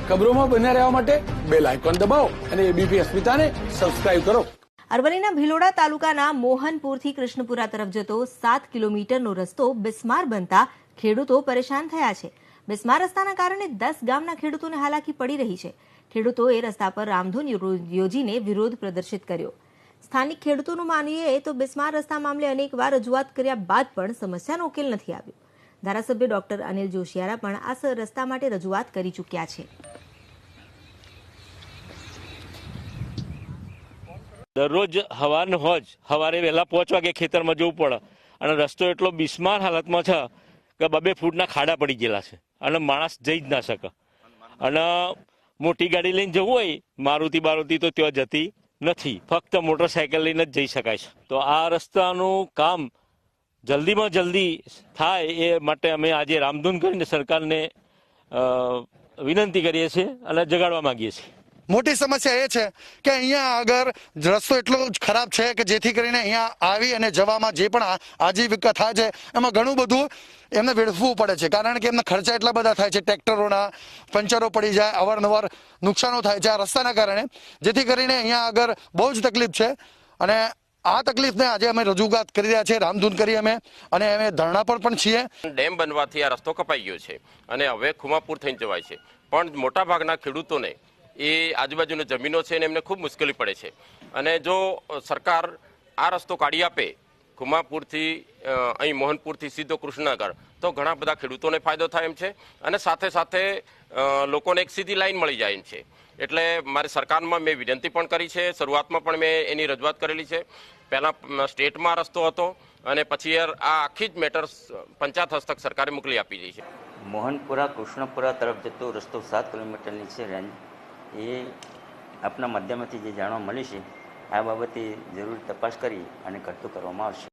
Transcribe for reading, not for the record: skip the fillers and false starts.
ખબરોમાં બન્યા રહેવા માટે બેલ આઇકોન દબાવો અને એબીપી અસ્મિતાને સબસ્ક્રાઇબ કરો. અરવલ્લીના ભિલોડા તાલુકાના મોહનપુરથી કૃષ્ણપુરા તરફ જતો 7 કિલોમીટરનો રસ્તો બિસ્માર બનતા ખેડૂતો પરેશાન થયા છે. બિસ્માર રસ્તાના કારણે 10 ગામના ખેડૂતોને હાલાકી પડી રહી છે. ખેડૂતોએ રસ્તા પર રામધૂન યોજીને વિરોધ પ્રદર્શિત કર્યો. સ્થાનિક ખેડૂતોનું માનીએ તો બિસ્માર રસ્તા મામલે અનેકવાર રજૂઆત કર્યા બાદ પણ સમસ્યાનો ઉકેલ નથી આવ્યો. ધારાસભ્ય ડોક્ટર અનિલ જોશિયારા પણ આ રસ્તા માટે રજૂઆત કરી ચૂક્યા છે. દરરોજ સવારે વહેલા 5 વાગે ખેતરમાં જવું પડે અને રસ્તો એટલો બિસ્માર હાલતમાં છે કે 2 ફૂટના ખાડા પડી ગયેલા છે અને માણસ જઈ જ ના શકે. અને મોટી ગાડી લઈને જવું હોય મારુતિ બારુતિ તો ત્યાં જતી નથી, ફક્ત મોટરસાયકલ લઈને જ જઈ શકાય છે. તો આ રસ્તાનું કામ જલ્દીમાં જલ્દી થાય એ માટે અમે આજે રામધૂન કરીને સરકારને વિનંતી કરીએ છીએ અને જગાડવા માંગીએ છીએ. મોટી સમસ્યા એ છે કે અહીંયા આગળ રસ્તો એટલો જ ખરાબ છે કે જેથી કરીને અહીંયા આવી અને જવામાં જે પણ આજીવિકા થાય છે એમાં ઘણું બધું એમને વેડફવું પડે છે, કારણ કે એમના ખર્ચા એટલા બધા થાય છે. ટ્રેક્ટરોના પંચરો પડી જાય, અવારનવાર નુકસાનો થાય છે આ રસ્તાના કારણે, જેથી કરીને અહીંયા આગળ બહુ જ તકલીફ છે. અને આ તકલીફને આજે અમે રજૂઆત કરી રહ્યા છીએ, રામધૂન કરી અમે, અને અમે ધરણા પર પણ છીએ. ડેમ બનવાથી આ રસ્તો કપાઈ ગયો છે અને હવે ખુમાપુર થઈને જવાય છે, પણ મોટાભાગના ખેડૂતોને એ આજુબાજુની જમીનો છે અને એમને ખૂબ મુશ્કેલી પડે છે. અને જો સરકાર આ રસ્તો કાઢી આપે ખુમાપુરથી અહીં મોહનપુરથી સીધો કૃષ્ણનગર, તો ઘણા બધા ખેડૂતોને ફાયદો થાય એમ છે અને સાથે સાથે લોકોને એક સીધી લાઈન મળી જાય એમ છે. એટલે મારે સરકારમાં મેં વિનંતી પણ કરી છે, શરૂઆતમાં પણ મેં એની રજૂઆત કરેલી છે. પહેલાં સ્ટેટમાં રસ્તો હતો અને પછી આ આખી જ મેટર પંચાયત હસ્તક સરકારે મોકલી આપી રહી છે. મોહનપુરા કૃષ્ણપુરા તરફ જતો રસ્તો 7 કિલોમીટરની છે રેન્જ, એ આપના માધ્યમથી જે જાણવા મળ્યું છે આ બાબતે જરૂર તપાસ કરી અને કરતું કરવામાં આવશે.